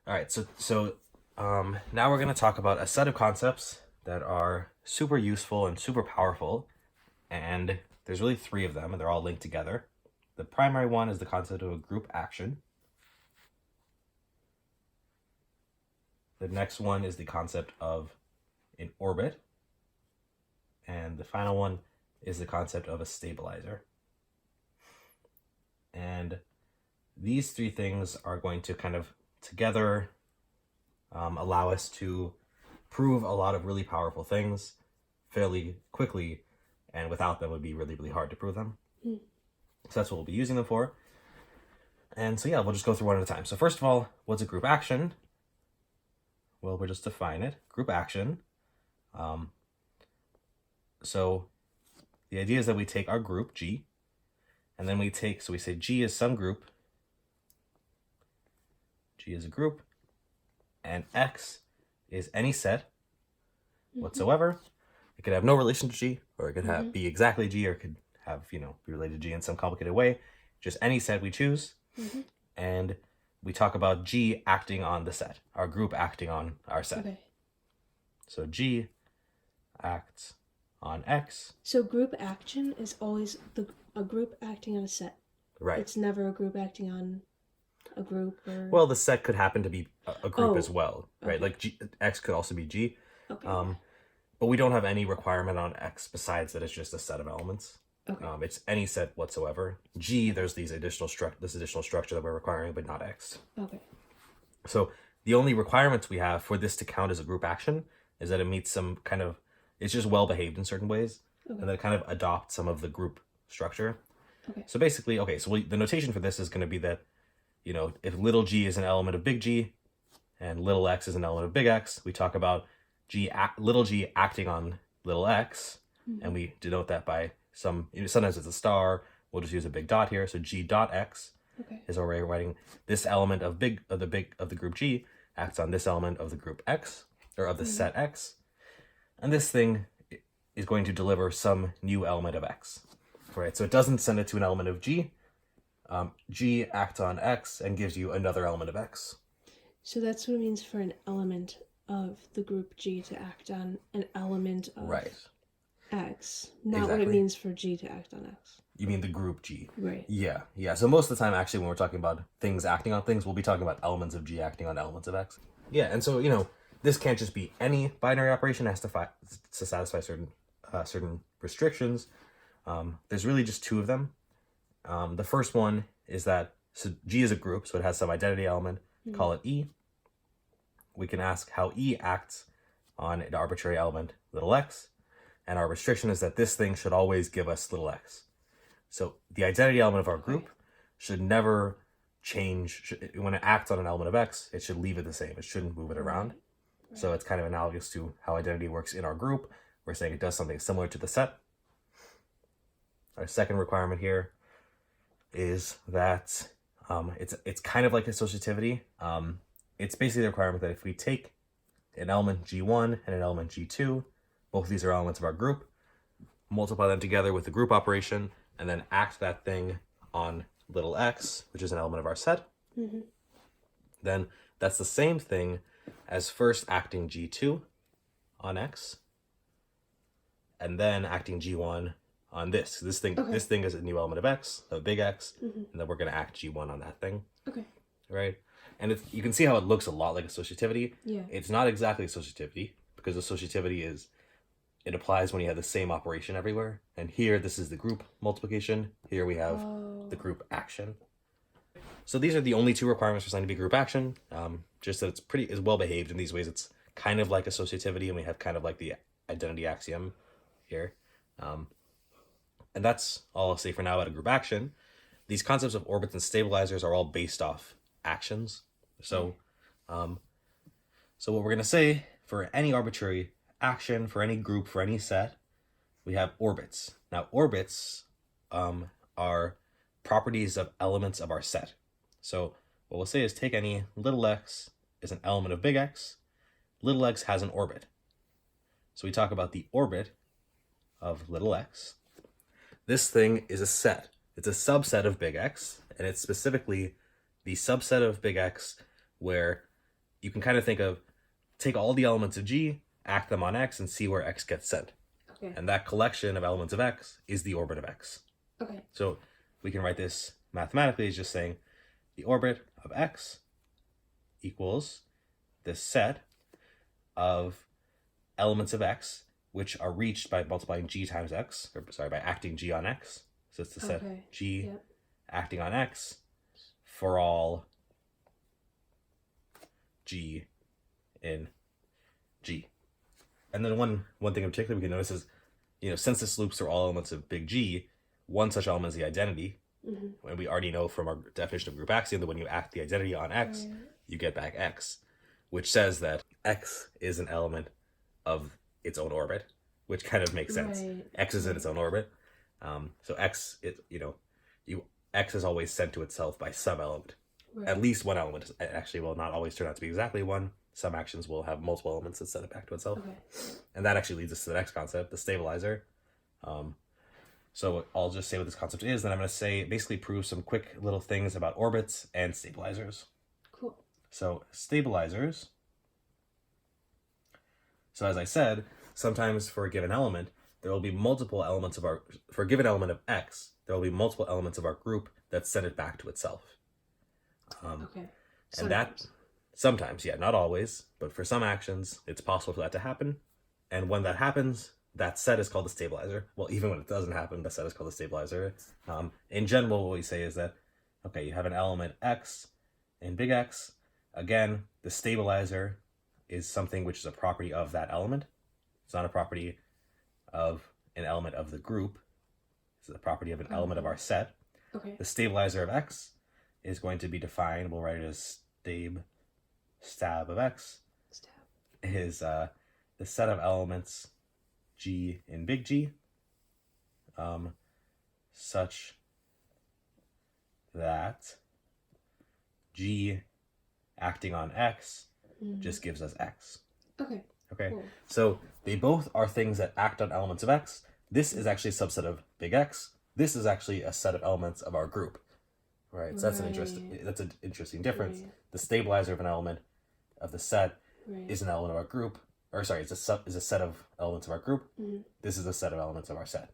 All right, now we're going to talk about a set of concepts that are super useful and super powerful, and there's really three of them, and they're all linked together. The primary one is the concept of a group action. The next one is the concept of an orbit, and the final one is the concept of a stabilizer. And these three things are going to kind of together allow us to prove a lot of really powerful things fairly quickly, and without them it would be really, really hard to prove them. So that's what we'll be using them for. And so yeah, we'll just go through one at a time. So first of all, what's a group action? Well, we'll just define it. Group action. So the idea is that we take our group, G, and then we say G is some group. G is a group, and X is any set whatsoever. It could have no relation to G, or it could have be exactly G, or it could have, be related to G in some complicated way. Just any set we choose. And we talk about G acting on the set, our group acting on our set. Okay. So G acts on X. So group action is always a group acting on a set. Right. It's never a group acting on a group or... Well, the set could happen to be a group as well, right? Okay. Like X could also be G. Okay. But we don't have any requirement on X besides that it's just a set of elements. Okay. It's any set whatsoever. G, there's this additional structure that we're requiring, but not X. Okay. So the only requirements we have for this to count as a group action is that it meets some kind of, it's just well behaved in certain ways, and that it kind of adopts some of the group structure. Okay. So basically, the notation for this is going to be that, if little g is an element of big G and little x is an element of big X, we talk about little g acting on little x, and we denote that by sometimes it's a star. We'll just use a big dot here. So G dot X is already writing this element of the group G acts on this element of the group X, or of the set X, and this thing is going to deliver some new element of X. Right, so it doesn't send it to an element of G. G acts on X and gives you another element of X. So that's what it means for an element of the group G to act on an element of X. Not what it means for G to act on X. You mean the group G? Right. Yeah. So most of the time, actually, when we're talking about things acting on things, we'll be talking about elements of G acting on elements of X. Yeah, and so, this can't just be any binary operation. It has to satisfy certain restrictions. There's really just two of them. The first one is that G is a group, so it has some identity element. Call it E. We can ask how E acts on an arbitrary element, little x, and our restriction is that this thing should always give us little x. So the identity element of our group should never change. When it acts on an element of X, it should leave it the same. It shouldn't move it around. So it's kind of analogous to how identity works in our group. We're saying it does something similar to the set. Our second requirement here is that it's kind of like associativity. It's basically the requirement that if we take an element G1 and an element G2, both of these are elements of our group, multiply them together with the group operation, and then act that thing on little x, which is an element of our set, then that's the same thing as first acting G2 on X, and then acting G1 on this. This thing is a new element of X, a big X, and then we're going to act G1 on that thing. Okay. Right? And you can see how it looks a lot like associativity. Yeah. It's not exactly associativity, because associativity it applies when you have the same operation everywhere. And here, this is the group multiplication. Here we have the group action. So these are the only two requirements for something to be group action. Just that it's well behaved in these ways. It's kind of like associativity, and we have kind of like the identity axiom here. And that's all I'll say for now about a group action. These concepts of orbits and stabilizers are all based off actions. So what we're going to say for any arbitrary action, for any group, for any set, we have orbits. Now, orbits are properties of elements of our set. So what we'll say is take any little x is an element of big X. Little x has an orbit. So we talk about the orbit of little x. This thing is a set. It's a subset of big X, and it's specifically the subset of big X where you can kind of think of, take all the elements of G, act them on X, and see where X gets sent. Okay. And that collection of elements of X is the orbit of X. Okay. So we can write this mathematically as just saying the orbit of X equals this set of elements of X which are reached by multiplying G times X, or sorry, by acting G on X. So it's the set G acting on X for all G in G. And then one thing in particular we can notice is, since this loops through all elements of big G, one such element is the identity. Mm-hmm. And we already know from our definition of group axiom that when you act the identity on X, you get back X, which says that X is an element of its own orbit, which kind of makes sense. X is in its own orbit. So X, X is always sent to itself by some element. At least one element. It actually will not always turn out to be exactly one. Some actions will have multiple elements that send it back to itself. And that actually leads us to the next concept, the stabilizer. So I'll just say what this concept is, then I'm going to basically prove some quick little things about orbits and stabilizers. Cool. So stabilizers. So as I said, sometimes for a given element, there will be multiple elements for a given element of X, there will be multiple elements of our group that send it back to itself. Okay. And that, sometimes, not always, but for some actions, it's possible for that to happen. And when that happens, that set is called the stabilizer. Well, even when it doesn't happen, the set is called the stabilizer. In general, what we say is that, okay, you have an element X in big X. Again, the stabilizer is something which is a property of that element. It's not a property of an element of the group. It's a property of an element of our set. Okay. The stabilizer of X is going to be defined, we'll write it as stab of X, is the set of elements G in big G, such that G acting on X just gives us X. Okay. Cool. So they both are things that act on elements of X. This is actually a subset of big X. This is actually a set of elements of our group. Right. So that's an interesting difference. Right. The stabilizer of an element of the set is an element of our group. Or sorry, is a set of elements of our group. Mm-hmm. This is a set of elements of our set.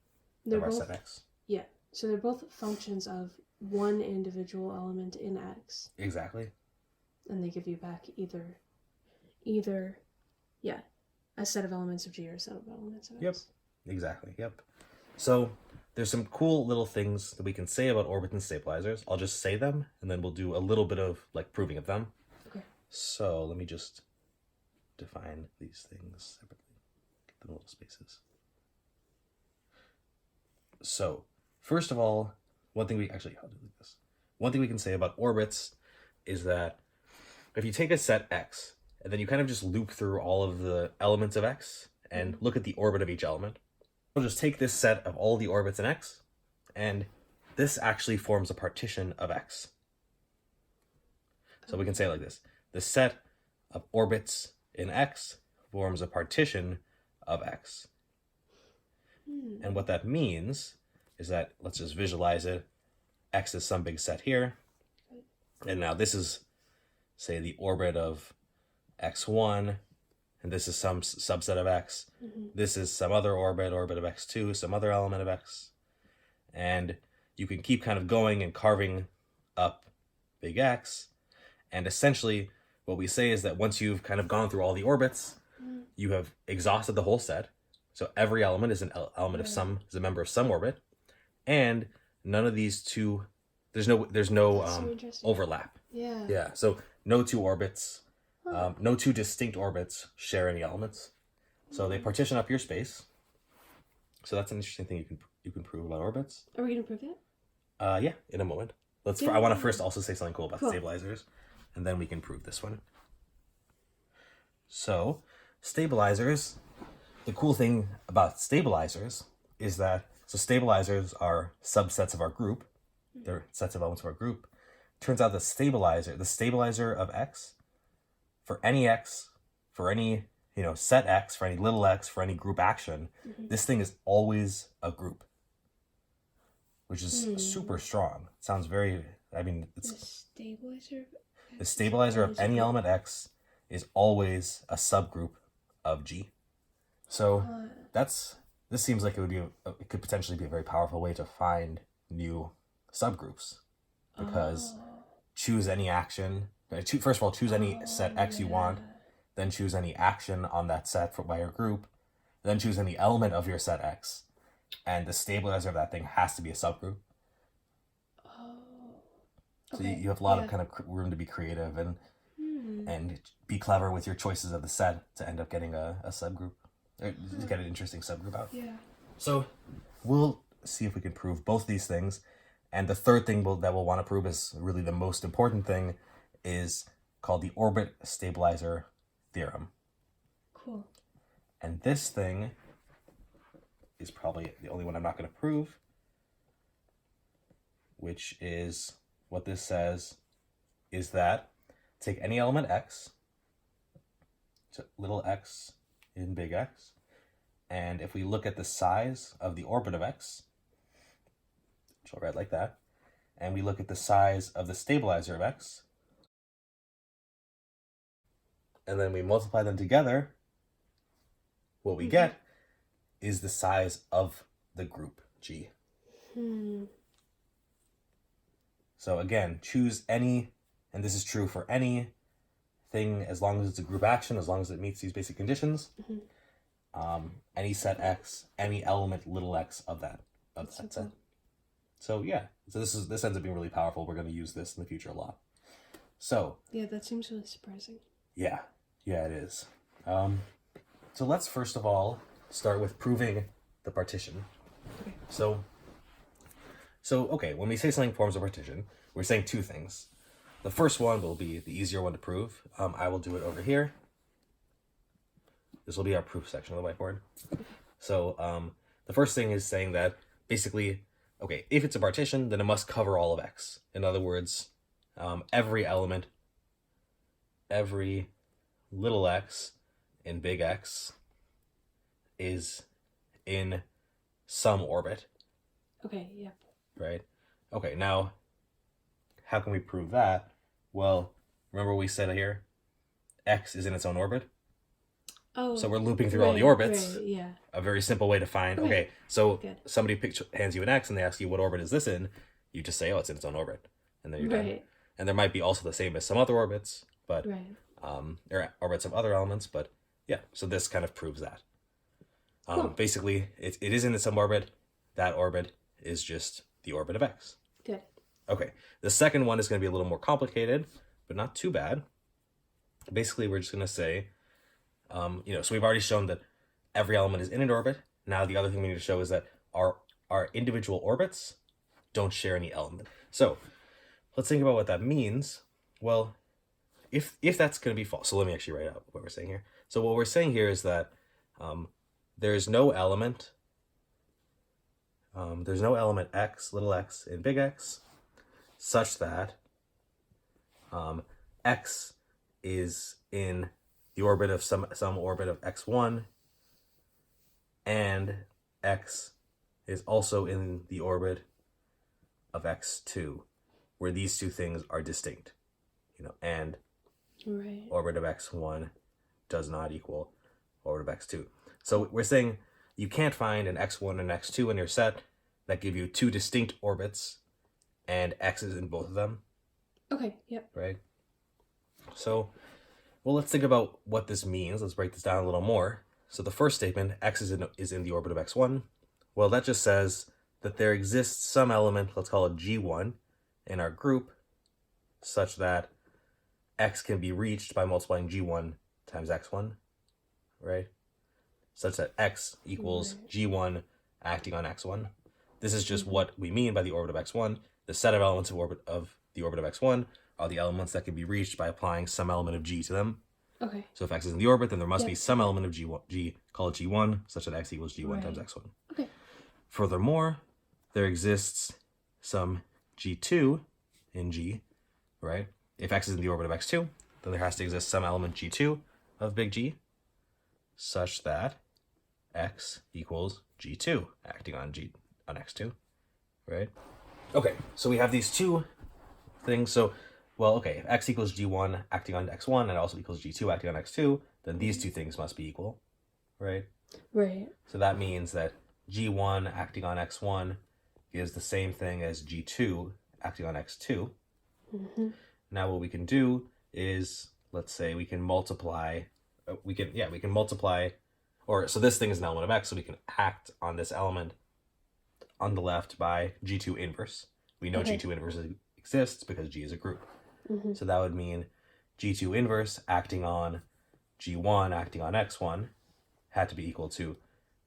Of our set X. Yeah. So they're both functions of one individual element in X. Exactly. And they give you back either a set of elements of G or a set of elements of X. Yep. Exactly. Yep. So there's some cool little things that we can say about orbits and stabilizers. I'll just say them, and then we'll do a little bit of proving of them. Okay. So let me just define these things separately. Get the little spaces. So first of all, one thing we can say about orbits is that if you take a set X and then you kind of just loop through all of the elements of X and look at the orbit of each element, we'll just take this set of all the orbits in X, and this actually forms a partition of X. So we can say it like this. The set of orbits in X forms a partition of X. And what that means is that, let's just visualize it. X is some big set here. And now this is, say, the orbit of X1, and this is some subset of X. Mm-hmm. This is some other orbit of X2, some other element of X. And you can keep kind of going and carving up big X. And essentially, what we say is that once you've kind of gone through all the orbits, you have exhausted the whole set. So every element is an element of some, is a member of some orbit. And none of these two, there's no so overlap. Yeah. Yeah. So no two orbits, no two distinct orbits share any elements. So they partition up your space. So that's an interesting thing you can prove about orbits. Are we gonna prove that? Yeah, in a moment. I want to first also say something cool about stabilizers, and then we can prove this one. So stabilizers, the cool thing about stabilizers is that, so stabilizers are subsets of our group. They're sets of elements of our group. Turns out the stabilizer of X, for any X, for any, set X, for any little x, for any group action, this thing is always a group, which is super strong. It sounds very, it's... The stabilizer The stabilizer of any element X is always a subgroup of G. So this seems like it could potentially be a very powerful way to find new subgroups, because choose any action. First of all, choose any set X you want, then choose any action on that set by your group, then choose any element of your set X, and the stabilizer of that thing has to be a subgroup. So you have a lot of kind of room to be creative and be clever with your choices of the set to end up getting a subgroup, or get an interesting subgroup out. Yeah. So we'll see if we can prove both these things. And the third thing that we'll want to prove is really the most important thing, is called the orbit stabilizer theorem. Cool. And this thing is probably the only one I'm not going to prove, which is what this says is that take any element X, so little x in big X, and if we look at the size of the orbit of X, which I'll write like that, and we look at the size of the stabilizer of X, and then we multiply them together, what we get is the size of the group G. So again, choose any, and this is true for any thing as long as it's a group action, as long as it meets these basic conditions. Any set X, any element little x of that set. So yeah, so this ends up being really powerful. We're going to use this in the future a lot. So yeah, that seems really surprising. Yeah, it is. So let's first of all start with proving the partition. Okay. So okay, when we say something forms a partition, we're saying two things. The first one will be the easier one to prove. I will do it over here. This will be our proof section of the whiteboard. So the first thing is saying that basically, okay, if it's a partition, then it must cover all of X. In other words, every element, every little x in big X is in some orbit. Okay, yep. Right? Okay, now, how can we prove that? Well, remember we said here, X is in its own orbit? Oh, so we're looping through all the orbits. Right, yeah. A very simple way to find, okay, so somebody hands you an X and they ask you what orbit is this in, you just say, oh, it's in its own orbit. And then you're done. And there might be also the same as some other orbits, but or orbits of other elements, but yeah, so this kind of proves that. Basically, it is in some orbit. That orbit is just the orbit of X. Good. Okay, the second one is going to be a little more complicated, but not too bad. Basically, we're just going to say, so we've already shown that every element is in an orbit. Now the other thing we need to show is that our individual orbits don't share any element. So let's think about what that means. Well, if that's going to be false, so let me actually write out what we're saying here. So what we're saying here is that there is no element, X, little x in big X, such that X is in the orbit of some orbit of X1, and X is also in the orbit of X2, where these two things are distinct, and orbit of X1 does not equal orbit of X2. So we're saying you can't find an X1 and X2 in your set that give you two distinct orbits and X is in both of them. Okay, yep. Right? So, well, let's think about what this means. Let's break this down a little more. So the first statement, X is in the orbit of X1. Well, that just says that there exists some element, let's call it G1, in our group, such that X can be reached by multiplying G1 times X1, right? Such that X equals G1 acting on X1. This is just what we mean by the orbit of X1. The set of elements of the orbit of X1 are the elements that can be reached by applying some element of G to them. Okay. So if X is in the orbit, then there must be some element of G, call it G1, such that X equals G1 times X1. Okay. Furthermore, there exists some G2 in G, right? If X is in the orbit of X2, then there has to exist some element G2 of big G, such that X equals G2 acting on X2, right? Okay, so we have these two things. So Well, okay, if x equals g1 acting on x1 and also equals g2 acting on x2, then these two things must be equal, right? Right. So that means that g1 acting on x1 is the same thing as g2 acting on x2. Mm-hmm. Now what we can do is, let's say we can multiply, so this thing is an element of x, so we can act on this element on the left by g2 inverse. We know g2 inverse exists because G is a group. Mm-hmm. So that would mean g2 inverse acting on g1 acting on x1 had to be equal to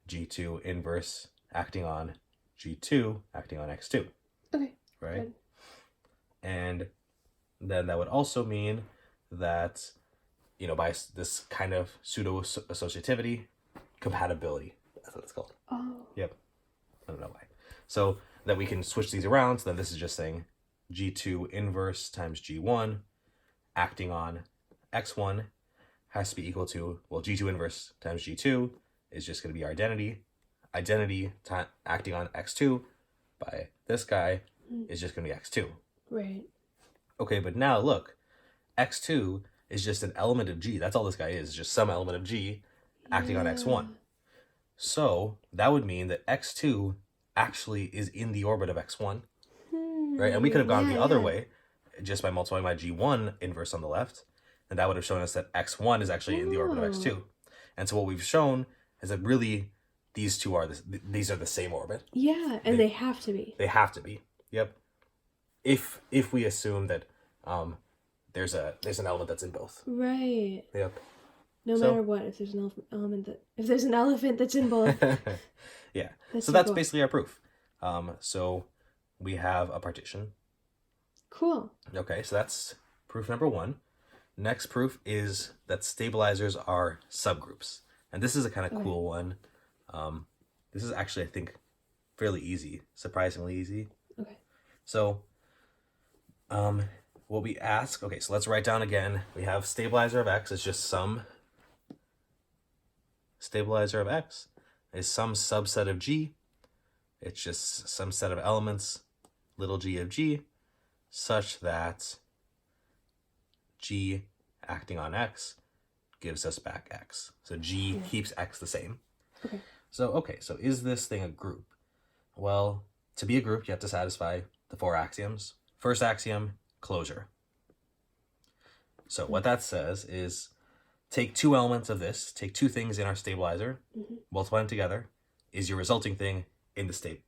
g2 inverse acting on g2 acting on x2. Okay. Right? Good. And then that would also mean that, by this kind of pseudo-associativity, compatibility, that's what it's called. Oh. Yep. I don't know why. So that we can switch these around, so then this is just saying g2 inverse times g1 acting on x1 has to be equal to, g2 inverse times g2 is just going to be our identity. Identity acting on x2 by this guy is just going to be x2. Right. Okay, but now look, x2 is just an element of G. That's all this guy is, just some element of G acting on x1. So that would mean that x2 actually is in the orbit of x1, right? And we could have gone the other way just by multiplying by g1 inverse on the left, and that would have shown us that x1 is actually in the orbit of x2. And so what we've shown is that really these two are these are the same orbit. Yeah, and they have to be. They have to be. Yep. If we assume that there's an element that's in both. Right. Yep. No matter what, if there's an elephant that's in both. Yeah. So that's basically our proof. So we have a partition. Cool. Okay, so that's proof number 1. Next proof is that stabilizers are subgroups. And this is a kind of cool one. This is actually, I think, fairly easy, surprisingly easy. Okay. So what we ask, so let's write down again. We have stabilizer of x is just some stabilizer of x is some subset of G. It's just some set of elements, little g of G, such that G acting on x gives us back x. So G keeps x the same. Okay. So is this thing a group? Well, to be a group, you have to satisfy the 4 axioms. First axiom, closure. So what that says is take 2 elements of this, take 2 things in our stabilizer, multiply them together. Is your resulting thing in the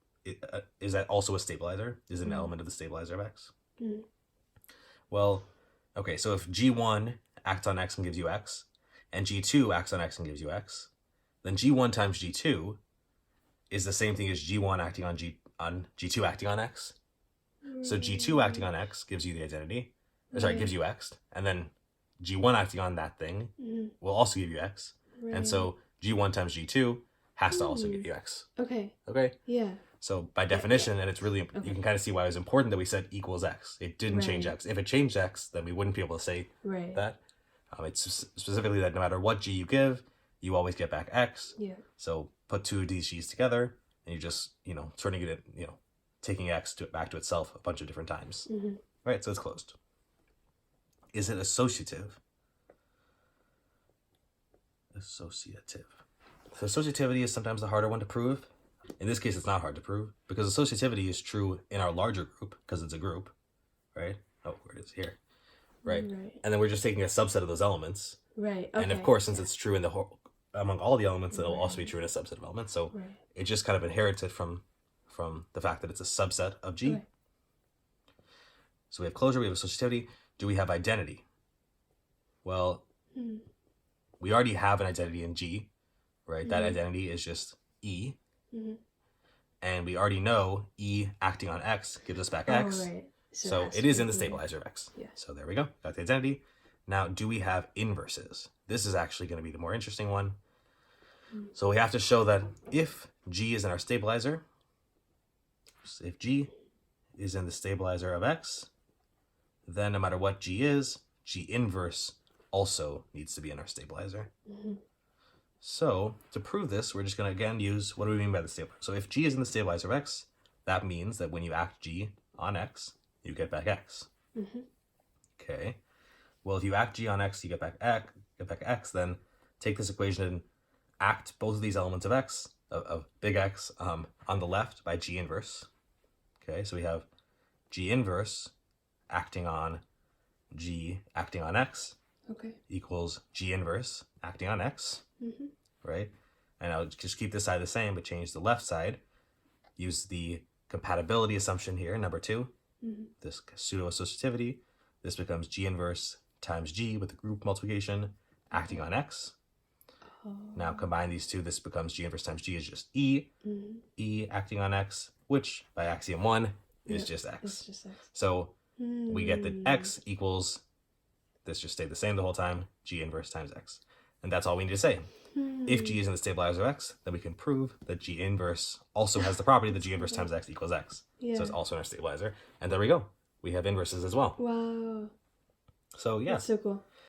is that also a stabilizer? Is it an element of the stabilizer of x? Well, so if G1 acts on x and gives you x, and G2 acts on x and gives you x, then G1 times G2 is the same thing as G1 acting on G2 acting on x. So G2 acting on x gives you the identity, gives you x, and then G1 acting on that thing will also give you x. Right. And so G1 times G2 has to also give you x. Okay. Yeah. So by definition, and it's really, you can kind of see why it was important that we said equals x. It didn't change x. If it changed x, then we wouldn't be able to say that. It's specifically that no matter what G you give, you always get back x. Yeah. So put 2 of these G's together, and you just, turning it, taking x back to itself a bunch of different times. Right, so it's closed. Is it associative? Associative. So associativity is sometimes the harder one to prove. In this case, it's not hard to prove because associativity is true in our larger group because it's a group, right? Oh, where it is here, right? And then we're just taking a subset of those elements, right? Okay. And of course, since it's true in the whole among all the elements, it'll also be true in a subset of elements. So it just kind of inherits it from the fact that it's a subset of G. Right. So we have closure, we have associativity. Do we have identity? Well, we already have an identity in G, right? That identity is just E. And we already know E acting on X gives us back X. Right. So it is in the stabilizer of X. Yeah. So there we go. Got the identity. Now, do we have inverses? This is actually going to be the more interesting one. So we have to show that if G is in our stabilizer, if G is in the stabilizer of X, then no matter what G is, G inverse also needs to be in our stabilizer. So to prove this, we're just going to again use, what do we mean by the stabilizer? So if G is in the stabilizer of X, that means that when you act G on X, you get back X. Okay. Well, if you act G on X, you get back X, then take this equation and act both of these elements of X, of big X, on the left by G inverse. Okay, so we have G inverse acting on G acting on X equals G inverse acting on X, right? And I'll just keep this side the same, but change the left side. Use the compatibility assumption here, number 2, this pseudo-associativity. This becomes G inverse times G with the group multiplication acting on X. Now combine these two, this becomes G inverse times G is just E. E acting on X, which by axiom 1 is just X. It's just X. So we get that X equals, this just stayed the same the whole time, G inverse times X. And that's all we need to say. If G is in the stabilizer of X, then we can prove that G inverse also has the property that G inverse times X equals X. So it's also in our stabilizer. And there we go. We have inverses as well. Wow. So yeah. That's so cool.